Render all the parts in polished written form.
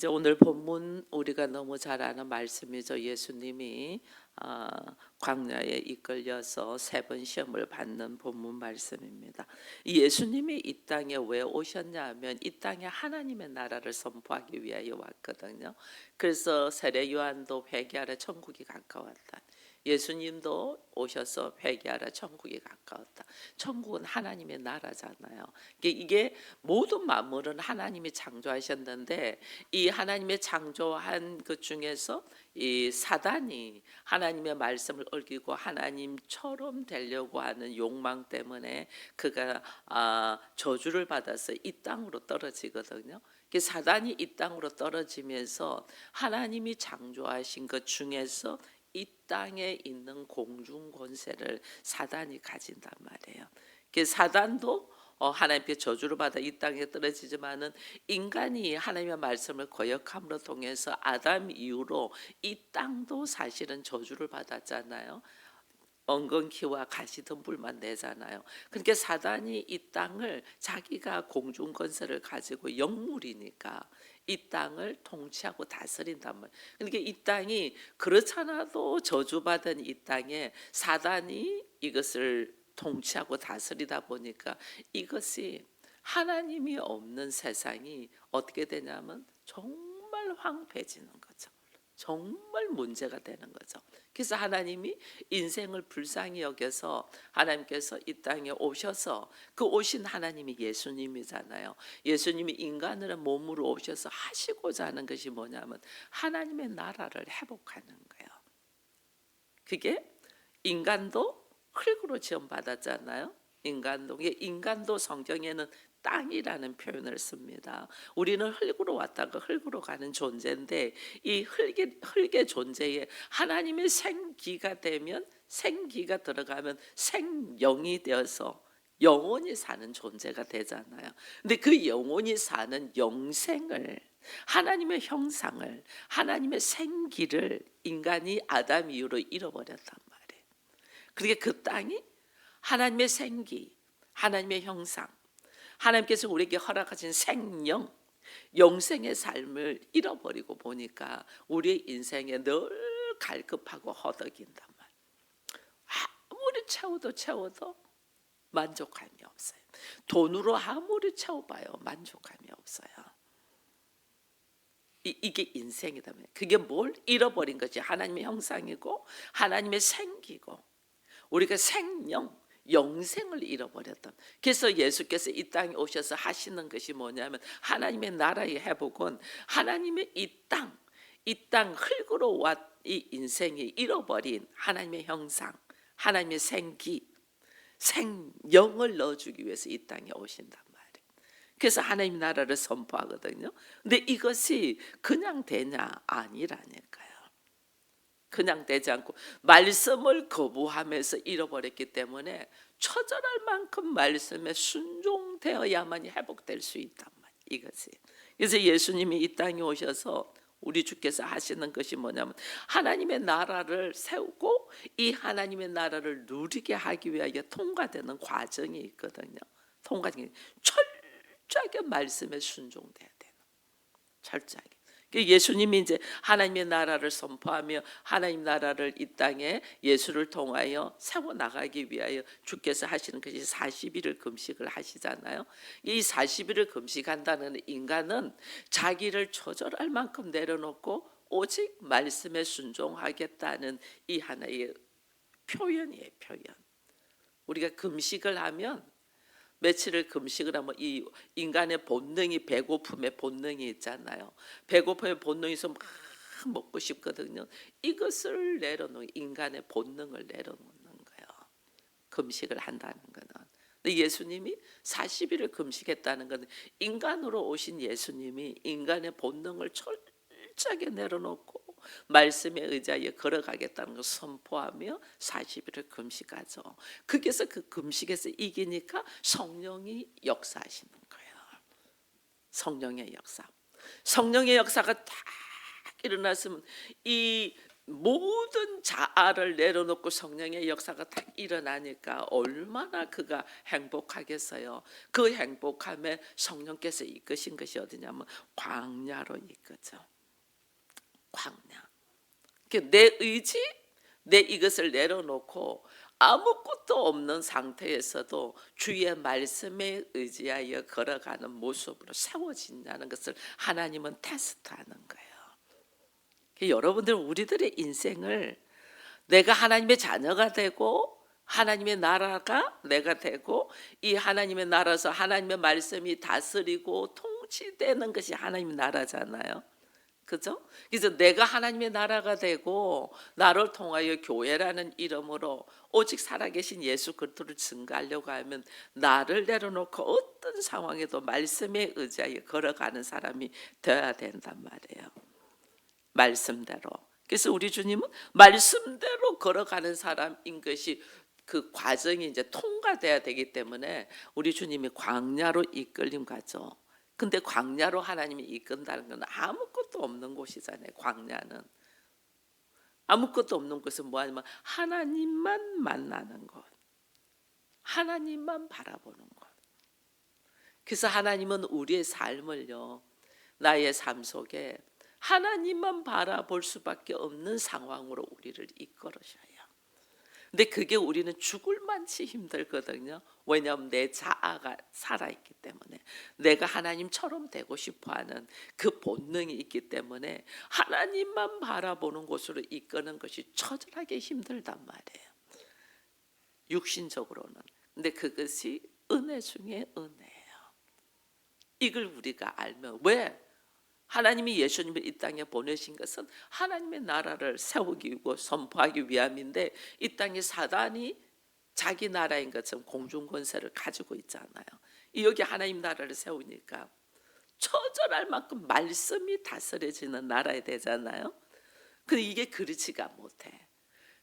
이제 오늘 본문 우리가 너무 잘 아는 말씀이죠. 예수님이 아, 광야에 이끌려서 세 번 시험을 받는 본문 말씀입니다. 이 예수님이 이 땅에 왜 오셨냐 하면 이 땅에 하나님의 나라를 선포하기 위하여 왔거든요. 그래서 세례 요한도 회개하라 천국이 가까웠다. 예수님도 오셔서 회개하라 천국이 가까웠다. 천국은 하나님의 나라잖아요. 이게 모든 만물은 하나님이 창조하셨는데 이 하나님의 창조한 그 중에서 이 사단이 하나님의 말씀을 어기고 하나님처럼 되려고 하는 욕망 때문에 그가 저주를 받아서 이 땅으로 떨어지거든요. 사단이 이 땅으로 떨어지면서 하나님이 창조하신 것 중에서 이 땅에 있는 공중 권세를 사단이 가진단 말이에요. 사단도 하나님께 저주를 받아 이 땅에 떨어지지만은 인간이 하나님의 말씀을 거역함으로 통해서 아담 이후로 이 땅도 사실은 저주를 받았잖아요. 엉겅퀴와 가시덤불만 내잖아요. 그러니까 사단이 이 땅을 자기가 공중 권세를 가지고 영물이니까 이 땅을 통치하고 다스린단 말이에요. 그러니까 이 땅이 그렇잖아도 저주받은 이 땅에 사단이 이것을 통치하고 다스리다 보니까 이것이 하나님이 없는 세상이 어떻게 되냐면 정말 황폐해지는 거죠. 정말 문제가 되는 거죠. 그래서 하나님이 인생을 불쌍히 여겨서 하나님께서 이 땅에 오셔서 그 오신 하나님이 예수님이잖아요. 예수님이 인간의 몸으로 오셔서 하시고자 하는 것이 뭐냐면 하나님의 나라를 회복하는 거예요. 그게 인간도 흙으로 지음받았잖아요. 인간도 성경에는 땅이라는 표현을 씁니다. 우리는 흙으로 왔다가 흙으로 가는 존재인데 이 흙의 존재에 하나님의 생기가 되면 생기가 들어가면 생영이 되어서 영원히 사는 존재가 되잖아요. 근데 그 영원히 사는 영생을 하나님의 형상을 하나님의 생기를 인간이 아담 이후로 잃어버렸단 말이에요. 그러니까 그 땅이 하나님의 생기, 하나님의 형상, 하나님께서 우리에게 허락하신 생명, 영생의 삶을 잃어버리고 보니까 우리의 인생에 늘 갈급하고 허덕인단 말이에요. 아무리 채워도 만족감이 없어요. 돈으로 아무리 채워봐요 만족감이 없어요. 이게 인생이다. 그게 뭘 잃어버린 것이 하나님의 형상이고 하나님의 생기고 우리가 생명, 영생을 잃어버렸던. 그래서 예수께서 이 땅에 오셔서 하시는 것이 뭐냐면 하나님의 나라의 회복은 하나님의 이 땅 흙으로 이 인생이 잃어버린 하나님의 형상, 하나님의 생기, 생명을 넣어주기 위해서 이 땅에 오신단 말이에요. 그래서 하나님 나라를 선포하거든요. 근데 이것이 그냥 되냐? 아니라니까요. 그냥 되지 않고 말씀을 거부하면서 잃어버렸기 때문에 처절할 만큼 말씀에 순종되어야만 회복될 수 있단 말이에요. 이것이. 그래서 예수님이 이 땅에 오셔서 우리 주께서 하시는 것이 뭐냐면 하나님의 나라를 세우고 이 하나님의 나라를 누리게 하기 위하여 통과되는 과정이 있거든요. 통과적인 철저하게 말씀에 순종돼야 되는 철저하게. 예수님이 이제 하나님의 나라를 선포하며 하나님 나라를 이 땅에 예수를 통하여 세워 나가기 위하여 주께서 하시는 것이 40일을 금식을 하시잖아요. 이 40일을 금식한다는 인간은 자기를 처절할 만큼 내려놓고 오직 말씀에 순종하겠다는 이 하나의 표현이에요. 표현. 우리가 금식을 하면 며칠을 금식을 하면 이 인간의 본능이 배고픔의 본능이 있잖아요. 배고픔의 본능이 있으면 막 먹고 싶거든요. 이것을 내려놓는 인간의 본능을 내려놓는 거예요. 금식을 한다는 거는. 근데 예수님이 40일을 금식했다는 것은 인간으로 오신 예수님이 인간의 본능을 철저하게 내려놓고 말씀에 의지하여 걸어가겠다는 것을 선포하며 40일을 금식하죠. 그래서 그 금식에서 이기니까 성령이 역사하시는 거예요. 성령의 역사. 성령의 역사가 딱 일어났으면 이 모든 자아를 내려놓고 성령의 역사가 딱 일어나니까 얼마나 그가 행복하겠어요. 그 행복함에 성령께서 이끄신 것이 어디냐면 광야로 이끄죠. 광야. 내 의지, 내 이것을 내려놓고 아무것도 없는 상태에서도 주의 말씀에 의지하여 걸어가는 모습으로 세워진다는 것을 하나님은 테스트하는 거예요. 여러분들 우리들의 인생을 내가 하나님의 자녀가 되고 하나님의 나라가 내가 되고 이 하나님의 나라에서 하나님의 말씀이 다스리고 통치되는 것이 하나님의 나라잖아요. 그죠? 그래서 내가 하나님의 나라가 되고 나를 통하여 교회라는 이름으로 오직 살아계신 예수 그리스도를 증거하려고 하면 나를 내려놓고 어떤 상황에도 말씀에 의지하여 걸어가는 사람이 되어야 된단 말이에요. 말씀대로. 그래서 우리 주님은 말씀대로 걸어가는 사람인 것이 그 과정이 이제 통과돼야 되기 때문에 우리 주님이 광야로 이끌림 가죠. 근데 광야로 하나님이 이끈다는 건 아무것도 없는 곳이잖아요. 광야는 아무것도 없는 곳은 뭐냐면 하나님만 만나는 곳, 하나님만 바라보는 곳. 그래서 하나님은 우리의 삶을요, 나의 삶 속에 하나님만 바라볼 수밖에 없는 상황으로 우리를 이끌으셔요. 근데 그게 우리는 죽을 만치 힘들거든요. 왜냐하면 내 자아가 살아있기 때문에, 내가 하나님처럼 되고 싶어하는 그 본능이 있기 때문에 하나님만 바라보는 곳으로 이끄는 것이 처절하게 힘들단 말이에요. 육신적으로는. 근데 그것이 은혜 중에 은혜예요. 이걸 우리가 알면, 왜? 하나님이 예수님을 이 땅에 보내신 것은 하나님의 나라를 세우기 위고 선포하기 위함인데, 이 땅에 사단이 자기 나라인 것처럼 공중권세를 가지고 있잖아요. 여기 하나님 나라를 세우니까 처절할 만큼 말씀이 다스려지는 나라에 되잖아요. 근데 이게 그렇지가 못해.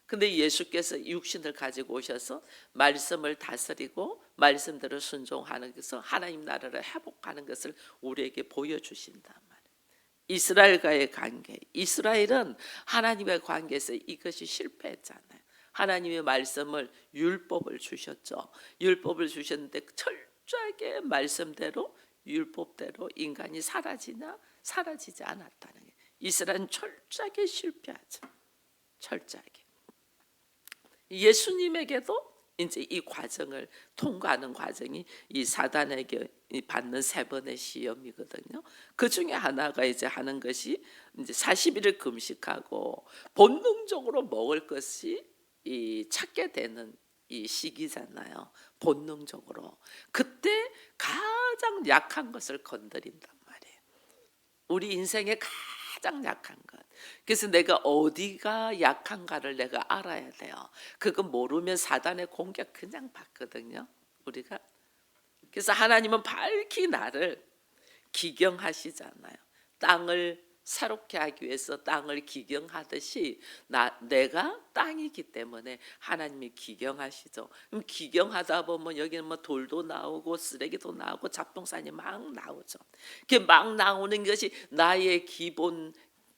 근데 예수께서 육신을 가지고 오셔서 말씀을 다스리고 말씀대로 순종하는 것을, 하나님 나라를 회복하는 것을 우리에게 보여주신단 말이에요. 이스라엘과의 관계, 이스라엘은 하나님의 관계에서 이것이 실패했잖아요. 하나님의 말씀을, 율법을 주셨죠. 율법을 주셨는데 철저하게 말씀대로 율법대로 인간이 사라지나 사라지지 않았다는 게, 이스라엘은 철저하게 실패하죠. 철저하게. 예수님에게도 이제 이 과정을 통과하는 과정이 이 사단에게 받는 3번의 시험이거든요. 그 중에 하나가 이제 하는 것이 이제 40일을 금식하고 본능적으로 먹을 것이 이 찾게 되는 이 시기잖아요. 본능적으로. 그때 가장 약한 것을 건드린단 말이에요. 우리 인생의 가장 약한 것. 그래서 내가 어디가 약한가를 내가 알아야 돼요. 그거 모르면 사단의 공격 그냥 받거든요, 우리가. 그래서 하나님은 밝히 나를 기경하시잖아요. 땅을 새롭게 하기 위해서 땅을 기경하듯이 내가 땅이기 때문에 하나님이 기경하시죠. 그럼 기경하다 보면 여기는 뭐 돌도 나오고 쓰레기도 나오고 잡동사니 막 나오죠. 그게 막 나오는 것이 나의 기본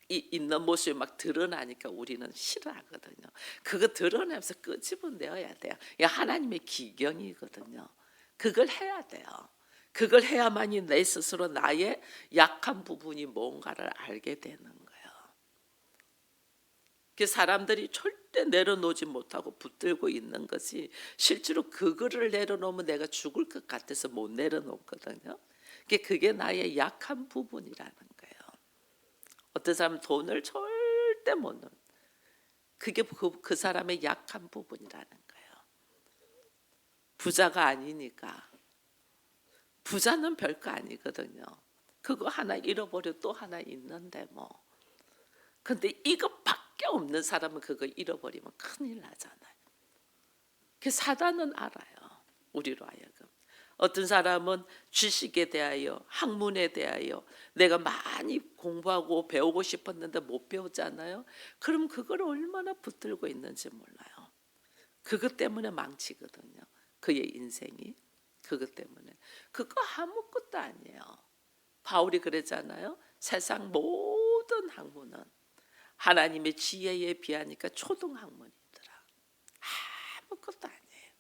있는 모습이 막 드러나니까 우리는 싫어하거든요. 그거 드러내면서 끄집어내야 돼요. 이게 하나님의 기경이거든요. 그걸 해야 돼요. 그걸 해야만이 내 스스로 나의 약한 부분이 뭔가를 알게 되는 거예요. 그 사람들이 절대 내려놓지 못하고 붙들고 있는 것이, 실제로 그거를 내려놓으면 내가 죽을 것 같아서 못 내려놓거든요. 그게 나의 약한 부분이라는 거예요. 어떤 사람은 돈을 절대 못 넣는, 그게 그 사람의 약한 부분이라는 거예요. 부자가 아니니까. 부자는 별거 아니거든요. 그거 하나 잃어버려 또 하나 있는데 뭐. 근데 이것밖에 없는 사람은 그거 잃어버리면 큰일 나잖아요. 그 사단은 알아요, 우리로 하여금. 어떤 사람은 지식에 대하여, 학문에 대하여 내가 많이 공부하고 배우고 싶었는데 못 배웠잖아요. 그럼 그걸 얼마나 붙들고 있는지 몰라요. 그것 때문에 망치거든요, 그의 인생이. 그것 때문에. 그거 아무것도 아니에요. 바울이 그랬잖아요. 세상 모든 학문은 하나님의 지혜에 비하니까 초등학문이더라. 아무것도 아니에요.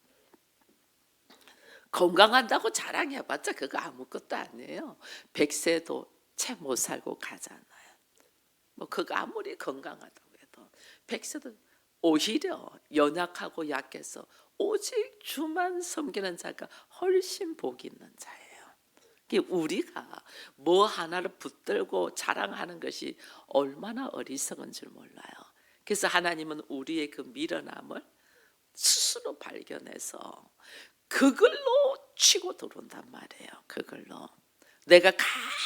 건강한다고 자랑해봤자 그거 아무것도 아니에요. 100세도 채 못 살고 가잖아요. 뭐 그거 아무리 건강하다고 해도 100세도 오히려 연약하고 약해서 오직 주만 섬기는 자가 훨씬 복이 있는 자예요. 우리가 뭐 하나를 붙들고 자랑하는 것이 얼마나 어리석은 줄 몰라요. 그래서 하나님은 우리의 그 미련함을 스스로 발견해서 그걸로 치고 들어온단 말이에요. 그걸로 내가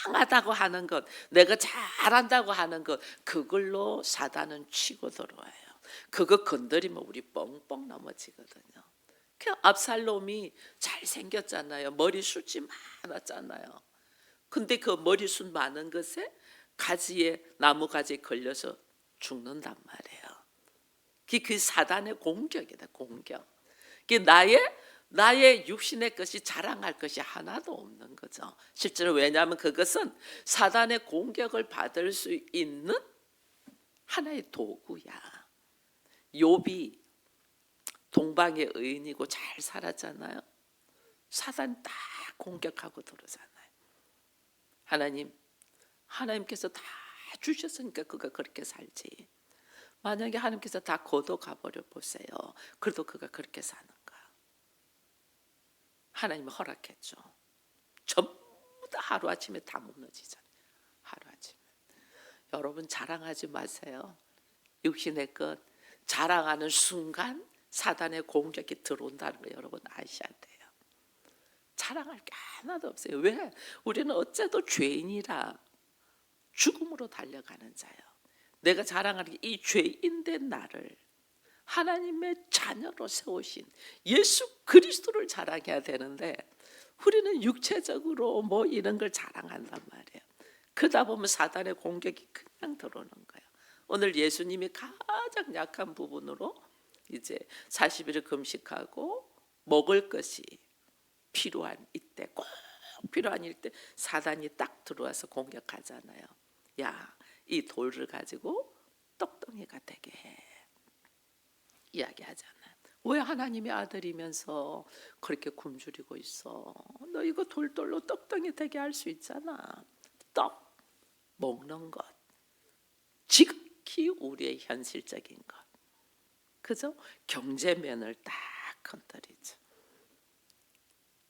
강하다고 하는 것, 내가 잘한다고 하는 것, 그걸로 사단은 치고 들어와요. 그거 건드리면 우리 뻥뻥 넘어지거든요. 그 압살롬이 잘생겼잖아요. 머리숱이 많았잖아요. 근데 그 머리숱 많은 것에 가지에 나무 가지에 걸려서 죽는단 말이에요. 그 사단의 공격이다. 공격. 나의 육신의 것이 자랑할 것이 하나도 없는 거죠. 실제로 왜냐하면 그것은 사단의 공격을 받을 수 있는 하나의 도구야. 욥이 동방의 의인이고 잘 살았잖아요. 사단 딱 공격하고 들어오잖아요. 하나님께서 다 주셨으니까 그가 그렇게 살지. 만약에 하나님께서 다 걷어 가버려 보세요. 그래도 그가 그렇게 사는가? 하나님은 허락했죠. 전부 다 하루아침에 다 무너지잖아요. 하루아침에. 여러분 자랑하지 마세요. 육신의 것 자랑하는 순간 사단의 공격이 들어온다는 거 여러분 아셔야 돼요. 자랑할 게 하나도 없어요. 왜? 우리는 어째도 죄인이라 죽음으로 달려가는 자예요. 내가 자랑하는 게 이 죄인된 나를 하나님의 자녀로 세우신 예수 그리스도를 자랑해야 되는데 우리는 육체적으로 뭐 이런 걸 자랑한단 말이에요. 그러다 보면 사단의 공격이 그냥 들어오는 거예요. 오늘 예수님이 가장 약한 부분으로 이제 40일을 금식하고 먹을 것이 필요한 이때, 꼭 필요한 이때 사단이 딱 들어와서 공격하잖아요. 야, 이 돌을 가지고 떡덩이가 되게 해. 이야기하잖아요. 왜 하나님의 아들이면서 그렇게 굶주리고 있어? 너 이거 돌돌로 떡덩이 되게 할 수 있잖아. 떡 먹는 것 지극히 우리의 현실적인 것, 그죠? 경제면을 딱 건드리죠.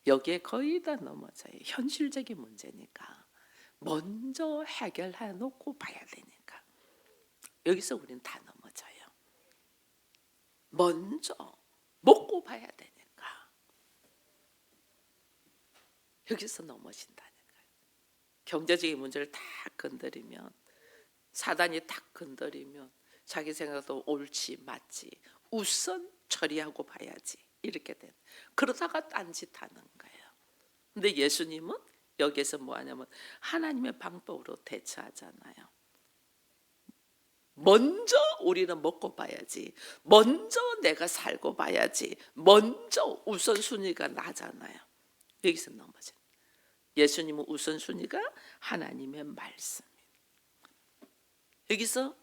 여기에 거의 다 넘어져요. 현실적인 문제니까 먼저 해결해 놓고 봐야 되니까 여기서 우리는 다 넘어져요. 먼저 먹고 봐야 되니까 여기서 넘어진다는 거예요. 경제적인 문제를 다 건드리면, 사단이 딱 건드리면 자기 생각도 옳지 맞지 우선 처리하고 봐야지 이렇게 된, 그러다가 딴짓하는 거예요. 근데 예수님은 여기에서 뭐 하냐면 하나님의 방법으로 대처하잖아요. 먼저 우리는 먹고 봐야지, 먼저 내가 살고 봐야지, 먼저 우선순위가 나잖아요. 여기서 넘어져요. 예수님은 우선순위가 하나님의 말씀. 여기서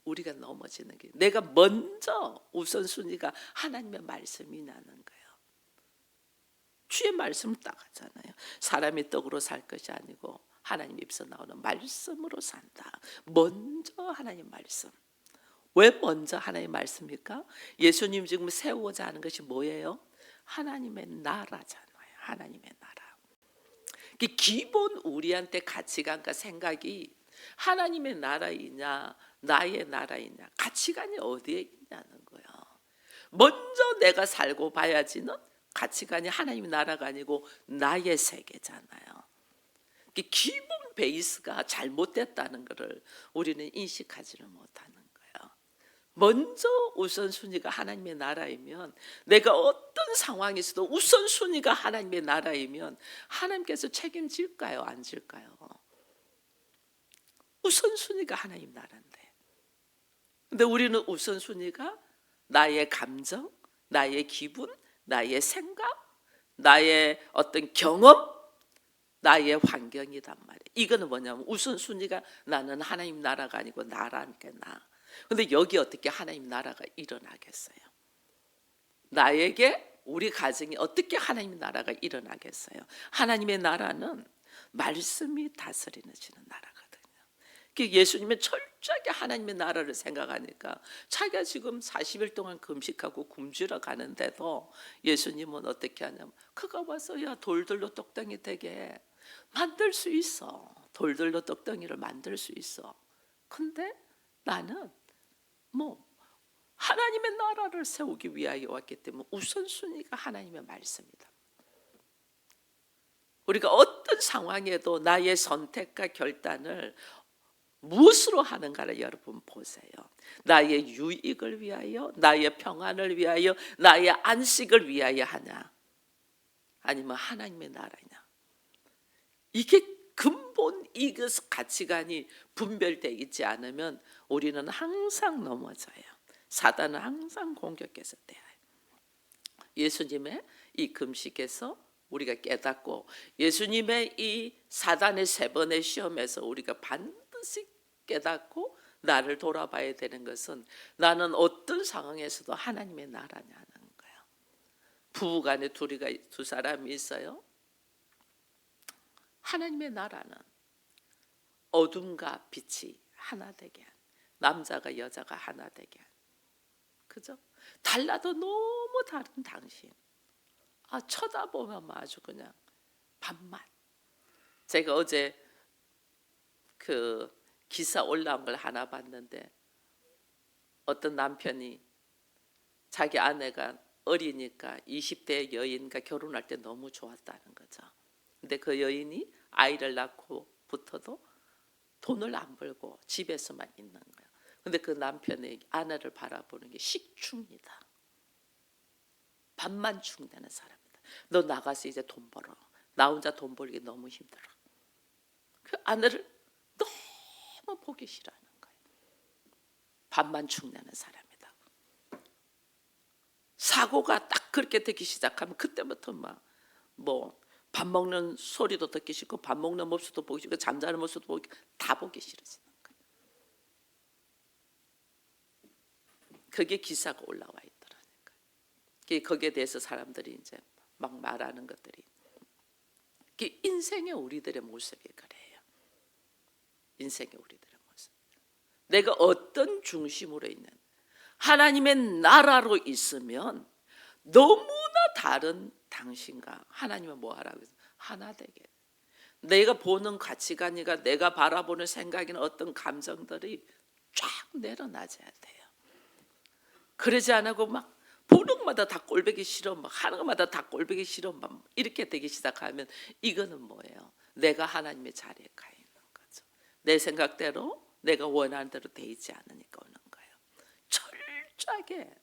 우리가 넘어지는 게, 내가 먼저 우선순위가 하나님의 말씀이 나는 거예요. 주의 말씀 딱 하잖아요. 사람이 떡으로 살 것이 아니고 하나님 입에서 나오는 말씀으로 산다. 먼저 하나님 말씀. 왜 먼저 하나님 말씀입니까? 예수님 지금 세우고자 하는 것이 뭐예요? 하나님의 나라잖아요. 하나님의 나라. 기본 우리한테 가치관과 생각이 하나님의 나라이냐 나의 나라이냐, 가치관이 어디에 있냐는 거예요. 먼저 내가 살고 봐야지는 가치관이 하나님의 나라가 아니고 나의 세계잖아요. 기본 베이스가 잘못됐다는 것을 우리는 인식하지를 못하는 거예요. 먼저 우선순위가 하나님의 나라이면, 내가 어떤 상황에서도 우선순위가 하나님의 나라이면 하나님께서 책임질까요? 안 질까요? 우선순위가 하나님 나라인데, 근데 우리는 우선순위가 나의 감정, 나의 기분, 나의 생각, 나의 어떤 경험, 나의 환경이란 말이에요. 이거는 뭐냐면 우선순위가 나는 하나님 나라가 아니고 나라니까 나. 근데 여기 어떻게 하나님 나라가 일어나겠어요? 나에게 우리 가정이 어떻게 하나님 나라가 일어나겠어요? 하나님의 나라는 말씀이 다스리는 나라거든요. 예수님은 철저하게 하나님의 나라를 생각하니까 자기가 지금 40일 동안 금식하고 굶주려 가는데도 예수님은 어떻게 하냐면 그가 와서 야 돌들로 떡덩이 되게 만들 수 있어. 돌들로 떡덩이를 만들 수 있어. 근데 나는 뭐 하나님의 나라를 세우기 위하여 왔기 때문에 우선순위가 하나님의 말씀이다. 우리가 어떤 상황에도 나의 선택과 결단을 무엇으로 하는가를 여러분 보세요. 나의 유익을 위하여, 나의 평안을 위하여, 나의 안식을 위하여 하냐, 아니면 하나님의 나라냐. 이게 근본 이것 가치관이 분별되어 있지 않으면 우리는 항상 넘어져요. 사단은 항상 공격해서 돼요. 예수님의 이 금식에서 우리가 깨닫고 예수님의 이 사단의 3번의 시험에서 우리가 반드시 깨닫고 나를 돌아봐야 되는 것은 나는 어떤 상황에서도 하나님의 나라냐는 거예요. 부부간에 두 사람이 있어요. 하나님의 나라는 어둠과 빛이 하나 되게 한, 남자가 여자가 하나 되게 한, 그죠? 달라도 너무 다른 당신. 쳐다보면 아주 그냥 반만. 제가 어제 그 기사 올라온 걸 하나 봤는데 어떤 남편이 자기 아내가 어리니까 20대 여인과 결혼할 때 너무 좋았다는 거죠. 근데 그 여인이 아이를 낳고부터도 돈을 안 벌고 집에서만 있는 거예요. 근데 그 남편의 아내를 바라보는 게 식충이다. 반만 충되는 사람이다. 너 나가서 이제 돈 벌어. 나 혼자 돈 벌기 너무 힘들어. 그 아내를 너무 보기 싫어하는 거예요. 반만 충내는 사람이다. 사고가 딱 그렇게 되기 시작하면 그때부터 밥 먹는 소리도 듣기 싫고 밥 먹는 모습도 보기 싫고 잠자는 모습도 보기 다 보기 싫어지는 거예요. 그게 기사가 올라와 있더라니까요. 거기에 대해서 사람들이 이제 막 말하는 것들이 인생의 우리들의 모습이 그래요. 인생의 우리들의 모습. 내가 어떤 중심으로 있는 하나님의 나라로 있으면 너무나 다른 당신과 하나님은 뭐 하라고 해서 하나 되게. 내가 보는 가치관이가 내가 바라보는 생각이나 어떤 감정들이 쫙 내려놔져야 돼요. 그러지 않고 막 보는 것마다 다 꼴보기 싫어, 막 하는 것마다 다 꼴보기 싫어, 막 이렇게 되기 시작하면 이거는 뭐예요? 내가 하나님의 자리에 가 있는 거죠. 내 생각대로 내가 원하는 대로 돼 있지 않으니까 오는 거예요. 철저하게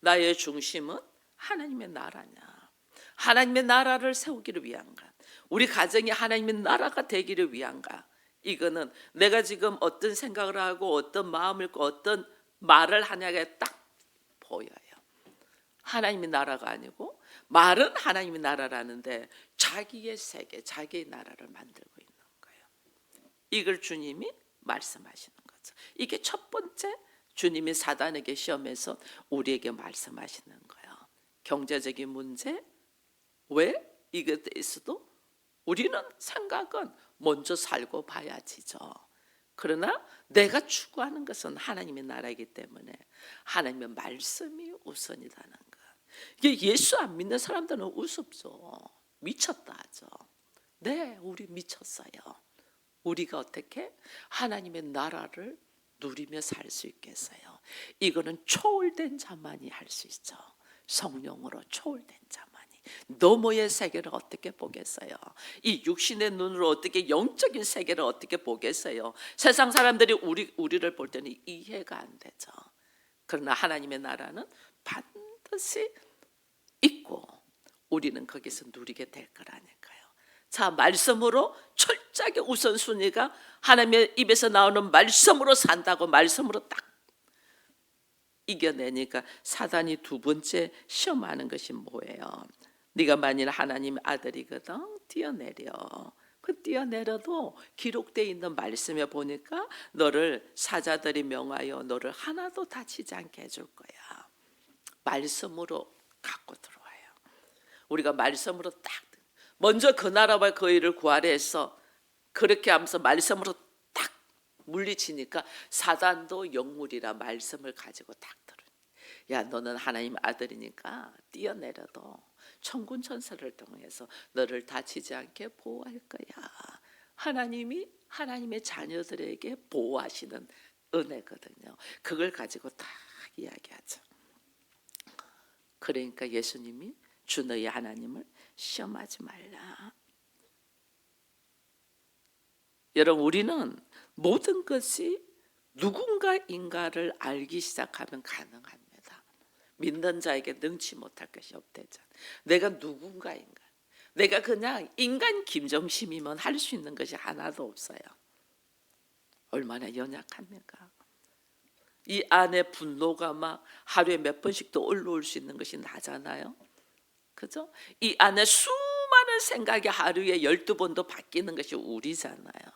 나의 중심은 하나님의 나라냐, 하나님의 나라를 세우기를 위한가, 우리 가정이 하나님의 나라가 되기를 위한가. 이거는 내가 지금 어떤 생각을 하고 어떤 마음을 읽고 어떤 말을 하냐가 딱 보여요. 하나님의 나라가 아니고 말은 하나님의 나라라는데 자기의 세계, 자기의 나라를 만들고 있는 거예요. 이걸 주님이 말씀하시는 거죠. 이게 첫 번째 주님이 사단에게 시험해서 우리에게 말씀하시는 거예요. 경제적인 문제, 왜? 이것에 있어도 우리는 생각은 먼저 살고 봐야지죠. 그러나 내가 추구하는 것은 하나님의 나라이기 때문에 하나님의 말씀이 우선이라는 것. 이게 예수 안 믿는 사람들은 우습죠. 미쳤다 하죠. 네, 우리 미쳤어요. 우리가 어떻게 하나님의 나라를 누리며 살 수 있겠어요? 이거는 초월된 자만이 할 수 있죠. 성령으로 초월된 자만이. 너머의 세계를 어떻게 보겠어요? 이 육신의 눈으로 어떻게 영적인 세계를 어떻게 보겠어요? 세상 사람들이 우리를 볼 때는 이해가 안 되죠. 그러나 하나님의 나라는 반드시 있고 우리는 거기서 누리게 될 거라니까요. 자, 말씀으로 철저하게 우선순위가 하나님의 입에서 나오는 말씀으로 산다고 말씀으로 딱 이겨내니까 사단이 두 번째 시험하는 것이 뭐예요? 네가 만일 하나님의 아들이거든 뛰어내려. 그 뛰어내려도 기록되어 있는 말씀에 보니까 너를 사자들이 명하여 너를 하나도 다치지 않게 해줄 거야. 말씀으로 갖고 들어와요. 우리가 말씀으로 딱 먼저 그 나라와 그 일을 구하려 해서 그렇게 하면서 말씀으로 딱 물리치니까 사단도 영물이라 말씀을 가지고 딱 들어. 야, 너는 하나님 아들이니까 뛰어내려도 천군 천사를 통해서 너를 다치지 않게 보호할 거야. 하나님이 하나님의 자녀들에게 보호하시는 은혜거든요. 그걸 가지고 딱 이야기하죠. 그러니까 예수님이 주 너희 하나님을 시험하지 말라. 여러분, 우리는 모든 것이 누군가인가를 알기 시작하면 가능합니다. 믿는 자에게 능치 못할 것이 없대잖아. 내가 누군가인가. 내가 그냥 인간 김정심이면 할 수 있는 것이 하나도 없어요. 얼마나 연약합니까? 이 안에 분노가 막 하루에 몇 번씩도 올라올 수 있는 것이 나잖아요. 그죠? 이 안에 수많은 생각이 하루에 12번도 바뀌는 것이 우리잖아요.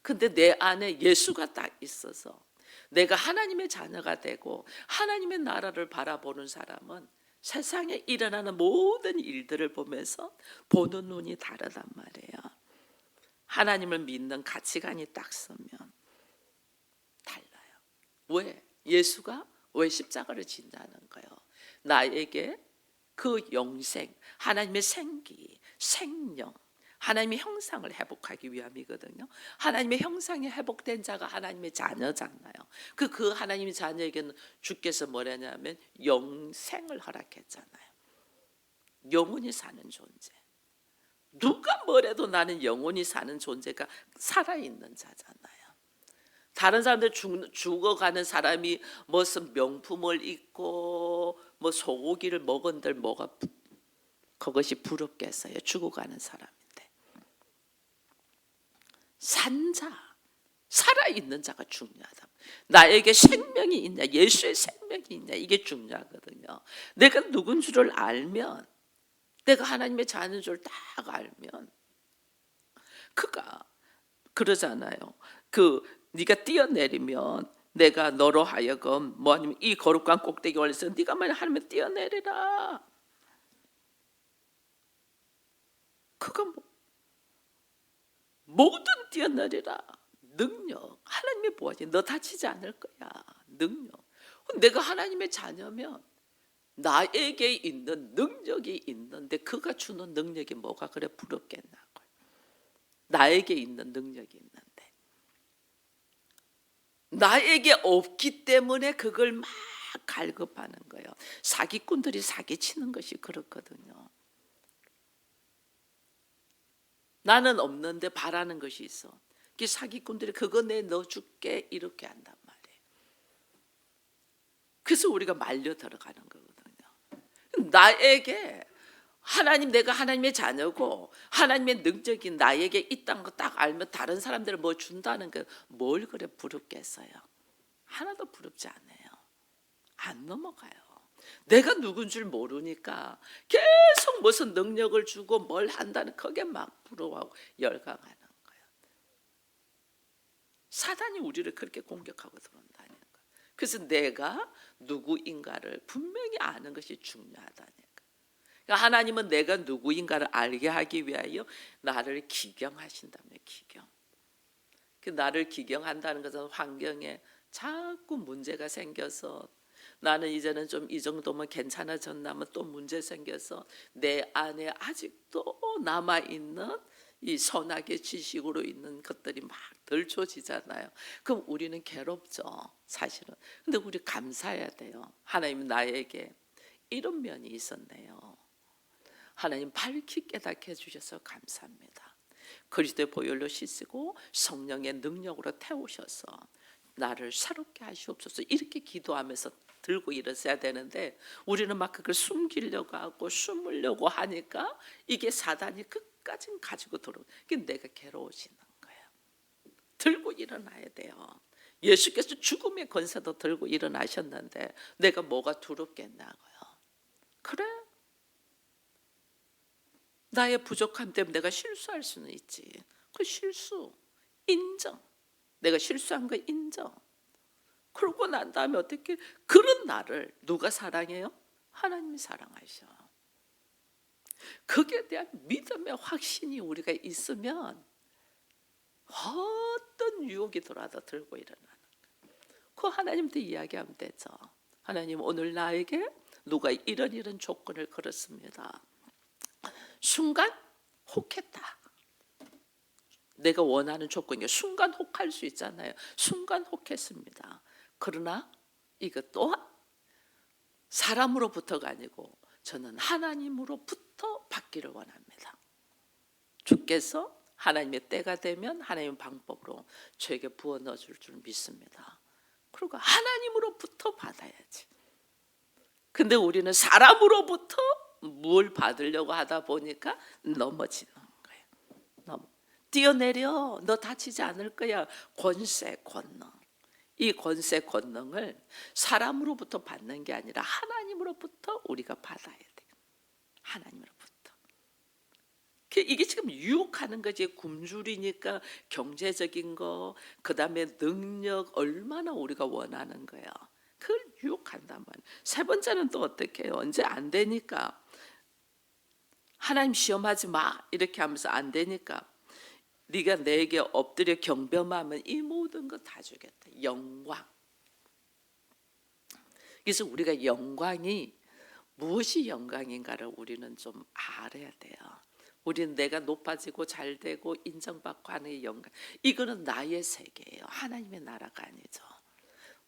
근데 내 안에 예수가 딱 있어서 내가 하나님의 자녀가 되고 하나님의 나라를 바라보는 사람은 세상에 일어나는 모든 일들을 보면서 보는 눈이 다르단 말이에요. 하나님을 믿는 가치관이 딱 서면 달라요. 왜? 예수가 왜 십자가를 진다는 거예요? 나에게 그 영생, 하나님의 생기, 생명, 하나님의 형상을 회복하기 위함이거든요. 하나님의 형상이 회복된 자가 하나님의 자녀잖아요. 그 하나님의 자녀에게는 주께서 뭐라냐면 영생을 허락했잖아요. 영원히 사는 존재. 누가 뭐래도 나는 영원히 사는 존재가 살아있는 자잖아요. 다른 사람들 죽어가는 사람이 무슨 명품을 입고 뭐 소고기를 먹은들 뭐가 그것이 부럽겠어요. 죽어가는 사람인데. 산자, 살아있는 자가 중요하다. 나에게 생명이 있냐, 예수의 생명이 있냐, 이게 중요하거든요. 내가 누군 줄을 알면, 내가 하나님의 자녀인 줄 딱 알면, 그가 그러잖아요. 네가 뛰어내리면 내가 너로 하여금 뭐 아니면 이 거룩한 꼭대기 올려서 네가 만약 하나님을 뛰어내리라. 그가 모든 뛰어내리라. 능력. 하나님의 보호하시. 너 다치지 않을 거야. 능력. 내가 하나님의 자녀면 나에게 있는 능력이 있는데 그가 주는 능력이 뭐가 그래 부럽겠냐고요. 나에게 있는 능력이 있는데 나에게 없기 때문에 그걸 막 갈급하는 거예요. 사기꾼들이 사기치는 것이 그렇거든요. 나는 없는데 바라는 것이 있어. 그 사기꾼들이 그거 내 넣어줄게 이렇게 한단 말이에요. 그래서 우리가 말려 들어가는 거거든요. 나에게 하나님, 내가 하나님의 자녀고 하나님의 능력이 나에게 있다는 거 딱 알면 다른 사람들을 뭐 준다는 게 뭘 그래 부럽겠어요. 하나도 부럽지 않아요. 안 넘어가요. 내가 누군 줄 모르니까 계속 무슨 능력을 주고 뭘 한다는 그게 막 부러워하고 열광하는 거예요. 사단이 우리를 그렇게 공격하고 들어온다는 거예요. 그래서 내가 누구인가를 분명히 아는 것이 중요하다니까. 그러니까 하나님은 내가 누구인가를 알게 하기 위하여 나를 기경하신다며. 기경. 그 나를 기경한다는 것은 환경에 자꾸 문제가 생겨서 나는 이제는 좀 이 정도면 괜찮아졌나면 또 문제 생겨서 내 안에 아직도 남아있는 이 선악의 지식으로 있는 것들이 막 덜쳐지잖아요. 그럼 우리는 괴롭죠, 사실은. 근데 우리 감사해야 돼요. 하나님 나에게 이런 면이 있었네요. 하나님 밝히 깨닫게 해주셔서 감사합니다. 그리스도의 보혈로 씻고 성령의 능력으로 태우셔서 나를 새롭게 하시옵소서. 이렇게 기도하면서 들고 일어서야 되는데 우리는 막 그걸 숨기려고 하고 숨으려고 하니까 이게 사단이 끝까지 가지고 들어오고 내가 괴로워지는 거예요. 들고 일어나야 돼요. 예수께서 죽음의 권세도 들고 일어나셨는데 내가 뭐가 두렵겠냐고요. 그래? 나의 부족함 때문에 내가 실수할 수는 있지. 그 실수 인정. 내가 실수한 거 인정. 그러고 난 다음에 어떻게 그런 나를 누가 사랑해요? 하나님이 사랑하셔. 거기에 대한 믿음의 확신이 우리가 있으면 어떤 유혹이 들어와도 들고 일어나는 거예요. 그 하나님한테 이야기하면 되죠. 하나님, 오늘 나에게 누가 이런 조건을 걸었습니다. 순간 혹했다. 내가 원하는 조건이 순간 혹할 수 있잖아요. 순간 혹했습니다. 그러나 이것 또한 사람으로부터가 아니고 저는 하나님으로부터 받기를 원합니다. 주께서 하나님의 때가 되면 하나님의 방법으로 저에게 부어 넣어줄 줄 믿습니다. 그리고 하나님으로부터 받아야지. 근데 우리는 사람으로부터 뭘 받으려고 하다 보니까 넘어지는 거예요. 뛰어내려, 너 다치지 않을 거야. 권세, 권능. 이 권세, 권능을 사람으로부터 받는 게 아니라 하나님으로부터 우리가 받아야 돼요. 하나님으로부터. 이게 지금 유혹하는 거지. 굶주리니까 경제적인 거, 그 다음에 능력 얼마나 우리가 원하는 거야. 그걸 유혹한단 말이에요. 세 번째는 또 어떻게 해요? 언제 안 되니까 하나님 시험하지 마 이렇게 하면서 안 되니까 네가 내게 엎드려 경배하면 이 모든 거 다 주겠다. 영광. 그래서 우리가 영광이 무엇이 영광인가를 우리는 좀 알아야 돼요. 우리는 내가 높아지고 잘되고 인정받고 하는 영광, 이거는 나의 세계예요. 하나님의 나라가 아니죠.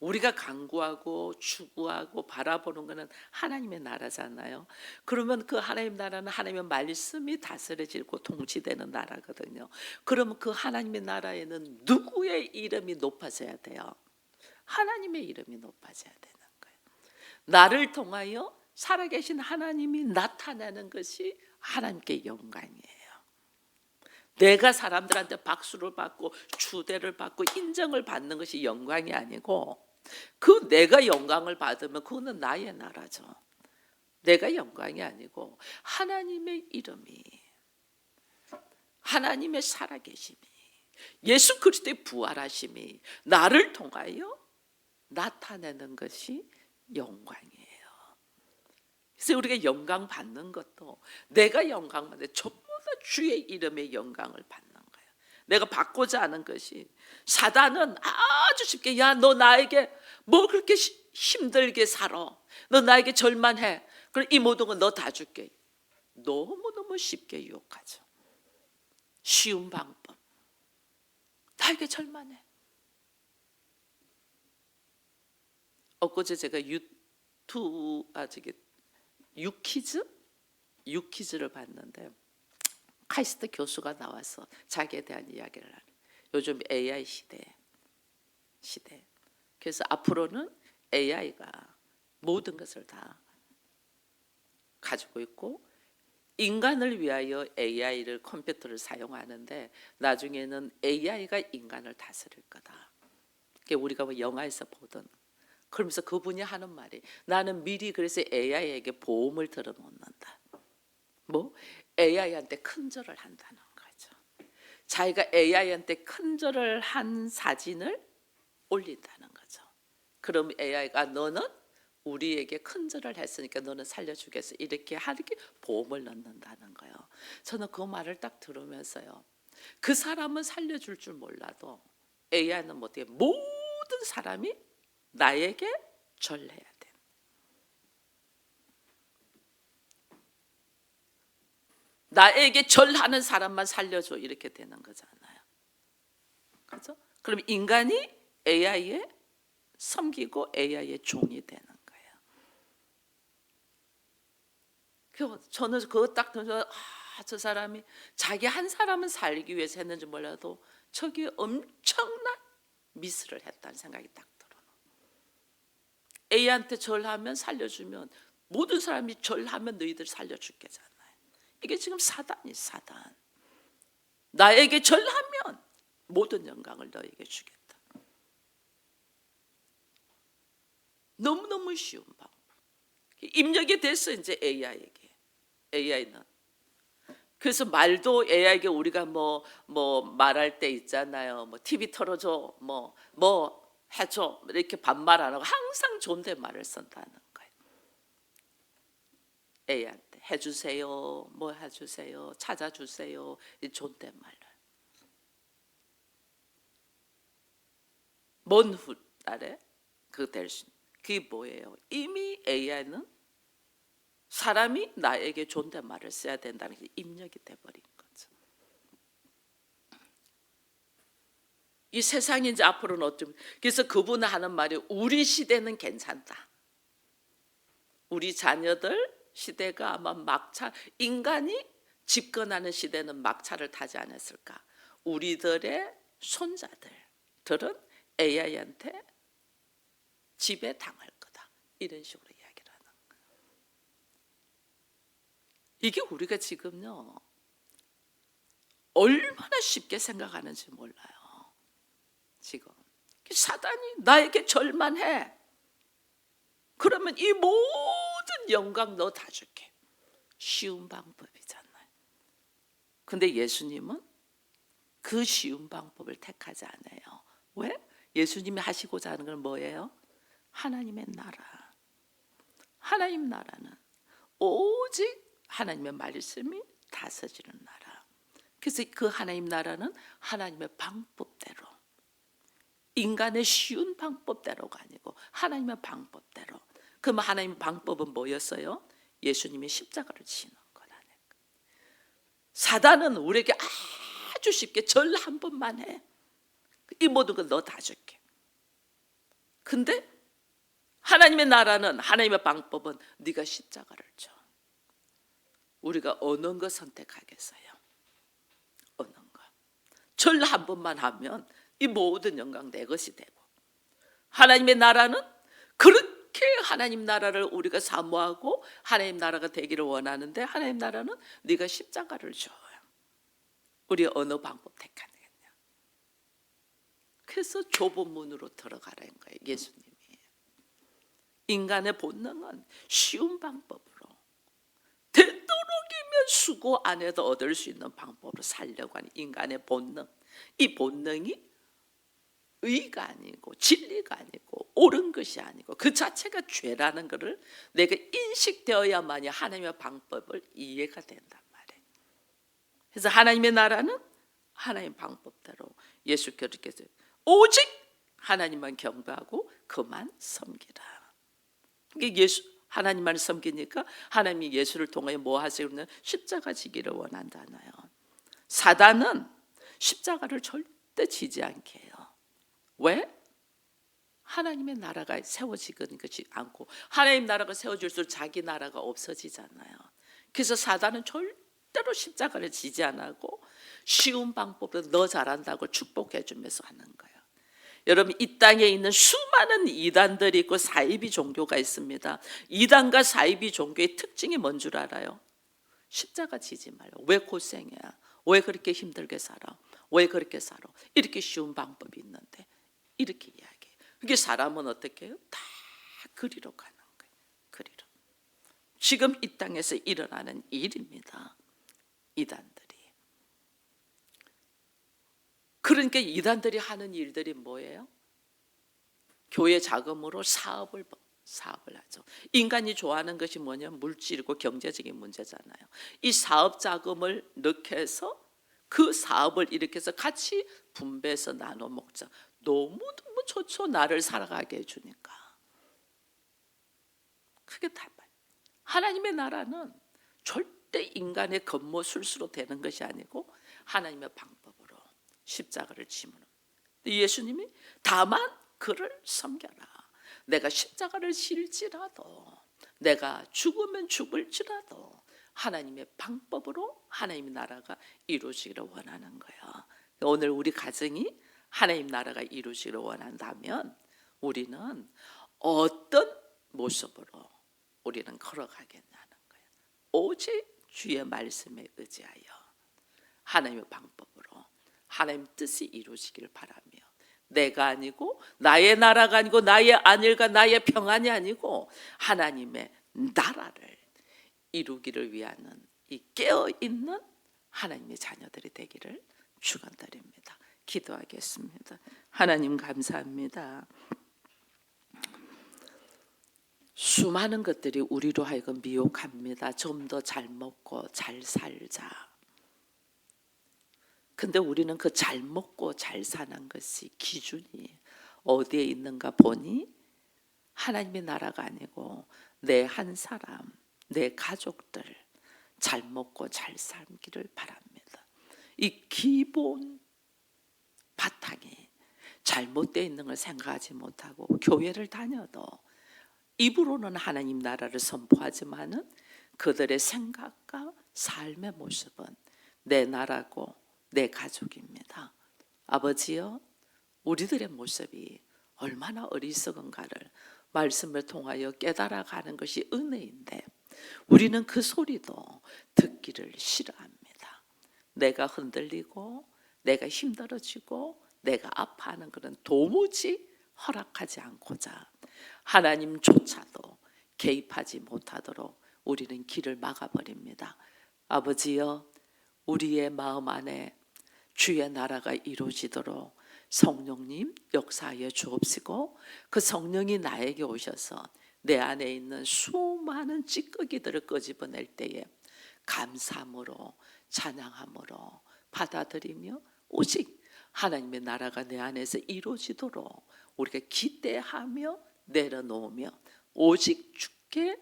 우리가 간구하고 추구하고 바라보는 것은 하나님의 나라잖아요. 그러면 그 하나님 나라는 하나님의 말씀이 다스려지고 통치되는 나라거든요. 그러면 그 하나님의 나라에는 누구의 이름이 높아져야 돼요? 하나님의 이름이 높아져야 되는 거예요. 나를 통하여 살아계신 하나님이 나타나는 것이 하나님께 영광이에요. 내가 사람들한테 박수를 받고 추대를 받고 인정을 받는 것이 영광이 아니고, 그 내가 영광을 받으면 그거는 나의 나라죠. 내가 영광이 아니고 하나님의 이름이, 하나님의 살아계심이, 예수 그리스도의 부활하심이 나를 통하여 나타내는 것이 영광이에요. 그래서 우리가 영광 받는 것도 내가 영광 받는 전부 다 주의 이름의 영광을 받는 거예요. 내가 받고자 하는 것이, 사단은 아주 쉽게 야, 너 나에게 뭐 그렇게 힘들게 살아, 너 나에게 절만해, 그럼 이 모든 건 너 다 줄게. 너무너무 쉽게 유혹하죠. 쉬운 방법. 나에게 절만해. 엊그제 제가 유퀴즈를 봤는데 카이스트 교수가 나와서 자기에 대한 이야기를 하는. 요즘 AI 시대. 그래서 앞으로는 AI가 모든 것을 다 가지고 있고 인간을 위하여 AI를 컴퓨터를 사용하는데 나중에는 AI가 인간을 다스릴 거다. 그게 우리가 뭐 영화에서 보던. 그러면서 그분이 하는 말이, 나는 미리 그래서 AI에게 보험을 들어놓는다. 뭐? AI한테 큰절을 한다는 거죠. 자기가 AI한테 큰절을 한 사진을 올린다는 거죠. 그럼 AI가 너는 우리에게 큰절을 했으니까 너는 살려주겠어, 이렇게 하게 보험을 넣는다는 거예요. 저는 그 말을 딱 들으면서요, 그 사람은 살려줄 줄 몰라도 AI는 어떻게 모든 사람이 나에게 절해야 돼. 나에게 절하는 사람만 살려줘, 이렇게 되는 거잖아요. 그렇죠? 그럼 인간이 AI에 섬기고 AI의 종이 되는 거예요. 저는 그거 딱 들으면서 저 사람이 자기 한 사람은 살기 위해서 했는지 몰라도 저기 엄청난 미스를 했다는 생각이 딱 들어요. A한테 절하면 살려주면 모든 사람이 절하면 너희들 살려줄게잖아요. 이게 지금 사단이 사단. 나에게 절하면 모든 영광을 너에게 주겠다. 너무너무 쉬운 방법. 입력이 됐어 이제 AI에게. AI는 그래서 말도 AI에게 우리가 뭐 말할 때 있잖아요. 뭐 TV 틀어줘, 뭐 해줘 이렇게 반말 안 하고 항상 존댓말을 쓴다는 거예요. AI한테 해주세요, 뭐 해주세요, 찾아주세요 이 존댓말을. 먼 훗날에 그 될 수, 그게 뭐예요? 이미 AI는 사람이 나에게 존댓말을 써야 된다는 게 입력이 돼버린 거죠. 이 세상이 이제 앞으로는 어쩌면, 그래서 그분은 하는 말이 우리 시대는 괜찮다. 우리 자녀들 시대가 아마 막차, 인간이 집권하는 시대는 막차를 타지 않았을까. 우리들의 손자들은 AI한테 지배당할 거다. 이런 식으로 이야기를 하는 거예요. 이게 우리가 지금요 얼마나 쉽게 생각하는지 몰라요. 지금 사단이 나에게 절만해. 그러면 이 모든 영광 너 다 줄게. 쉬운 방법이잖아요. 근데 예수님은 그 쉬운 방법을 택하지 않아요. 왜? 예수님이 하시고자 하는 건 뭐예요? 하나님의 나라. 하나님 나라는 오직 하나님의 말씀이 다스리는 나라. 그래서 그 하나님 나라는 하나님의 방법대로, 인간의 쉬운 방법대로가 아니고 하나님의 방법대로. 그럼 하나님의 방법은 뭐였어요? 예수님이 십자가를 지는 거라니까. 사단은 우리에게 아주 쉽게 절 한 번만 해. 이 모든 건 너 다 줄게. 근데 하나님의 나라는, 하나님의 방법은 네가 십자가를 줘. 우리가 어느 거 선택하겠어요? 어느 거? 절 한 번만 하면 이 모든 영광 내 것이 되고, 하나님의 나라는 그렇게 하나님 나라를 우리가 사모하고 하나님 나라가 되기를 원하는데, 하나님 나라는 네가 십자가를 줘요. 우리 어느 방법 택하느냐. 그래서 좁은 문으로 들어가라는 거예요. 예수님이. 인간의 본능은 쉬운 방법으로, 되도록이면 수고 안 해도 얻을 수 있는 방법으로 살려고 하는 인간의 본능. 이 본능이 의가 아니고 진리가 아니고 옳은 것이 아니고 그 자체가 죄라는 것을 내가 인식되어야만이 하나님의 방법을 이해가 된단 말이에요. 그래서 하나님의 나라는 하나님 방법대로 예수께서 오직 하나님만 경배하고 그만 섬기라. 하나님만 섬기니까 하나님이 예수를 통하여 뭐 하세요? 십자가 지기를 원한다나요. 사단은 십자가를 절대 지지 않게 해요. 왜? 하나님의 나라가 세워지는 것이 않고, 하나님 나라가 세워질수록 자기 나라가 없어지잖아요. 그래서 사단은 절대로 십자가를 지지 않고 쉬운 방법으로 너 잘한다고 축복해 주면서 하는 거예요. 여러분, 이 땅에 있는 수많은 이단들이 있고 사이비 종교가 있습니다. 이단과 사이비 종교의 특징이 뭔 줄 알아요? 십자가 지지 말라. 왜 고생해? 왜 그렇게 힘들게 살아? 왜 그렇게 살아? 이렇게 쉬운 방법이 있는데 이렇게 이야기해요. 그게 사람은 어떻게 해요? 다 그리로 가는 거예요. 그리로. 지금 이 땅에서 일어나는 일입니다. 이단들이. 그러니까 이단들이 하는 일들이 뭐예요? 교회 자금으로 사업을 하죠. 인간이 좋아하는 것이 뭐냐면 물질이고 경제적인 문제잖아요. 이 사업 자금을 넣게 해서 그 사업을 이렇게 해서 같이 분배해서 나눠 먹자. 너무너무 좋죠. 나를 살아가게 해주니까. 그게 다 하나님의 나라는 절대 인간의 겉모술수로 되는 것이 아니고 하나님의 방법으로 십자가를 지므로. 예수님이 다만 그를 섬겨라. 내가 십자가를 질지라도, 내가 죽으면 죽을지라도 하나님의 방법으로 하나님의 나라가 이루어지기를 원하는 거예요. 오늘 우리 가정이 하나님 나라가 이루어지기를 원한다면 우리는 어떤 모습으로 우리는 걸어가겠냐는 거예요. 오직 주의 말씀에 의지하여 하나님의 방법으로 하나님 뜻이 이루어지기를 바라며, 내가 아니고 나의 나라가 아니고 나의 안일과 나의 평안이 아니고 하나님의 나라를 이루기를 위하는 이 깨어있는 하나님의 자녀들이 되기를 축원드립니다. 기도하겠습니다. 하나님 감사합니다. 수많은 것들이 우리로 하여금 미혹합니다. 좀 더 잘 먹고 잘 살자. 근데 우리는 그 잘 먹고 잘 사는 것이 기준이 어디에 있는가 보니 하나님의 나라가 아니고 내 한 사람, 내 가족들 잘 먹고 잘 살기를 바랍니다. 이 기본 바탕이 잘못되어 있는 걸 생각하지 못하고 교회를 다녀도 입으로는 하나님 나라를 선포하지만은 그들의 생각과 삶의 모습은 내 나라고 내 가족입니다. 아버지여, 우리들의 모습이 얼마나 어리석은가를 말씀을 통하여 깨달아가는 것이 은혜인데 우리는 그 소리도 듣기를 싫어합니다. 내가 흔들리고 내가 힘들어지고 내가 아파하는 것은 도무지 허락하지 않고자 하나님조차도 개입하지 못하도록 우리는 길을 막아버립니다. 아버지여, 우리의 마음 안에 주의 나라가 이루어지도록 성령님 역사하여 주옵시고 그 성령이 나에게 오셔서 내 안에 있는 수많은 찌꺼기들을 끄집어낼 때에 감사함으로 찬양함으로 받아들이며 오직 하나님의 나라가 내 안에서 이루어지도록 우리가 기대하며 내려놓으며 오직 주께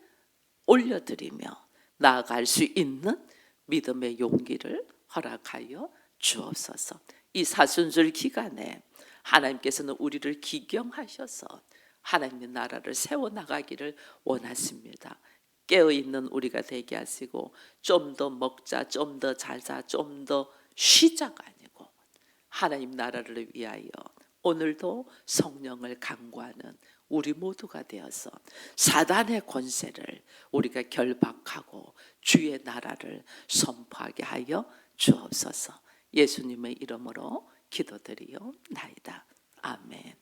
올려드리며 나아갈 수 있는 믿음의 용기를 허락하여 주옵소서. 이 사순절 기간에 하나님께서는 우리를 기경하셔서 하나님의 나라를 세워나가기를 원하십니다. 깨어있는 우리가 되게 하시고 좀 더 먹자, 좀 더 자자, 좀 더 쉬자가 아니고 하나님 나라를 위하여 오늘도 성령을 간구하는 우리 모두가 되어서 사단의 권세를 우리가 결박하고 주의 나라를 선포하게 하여 주옵소서. 예수님의 이름으로 기도드리옵나이다. 아멘.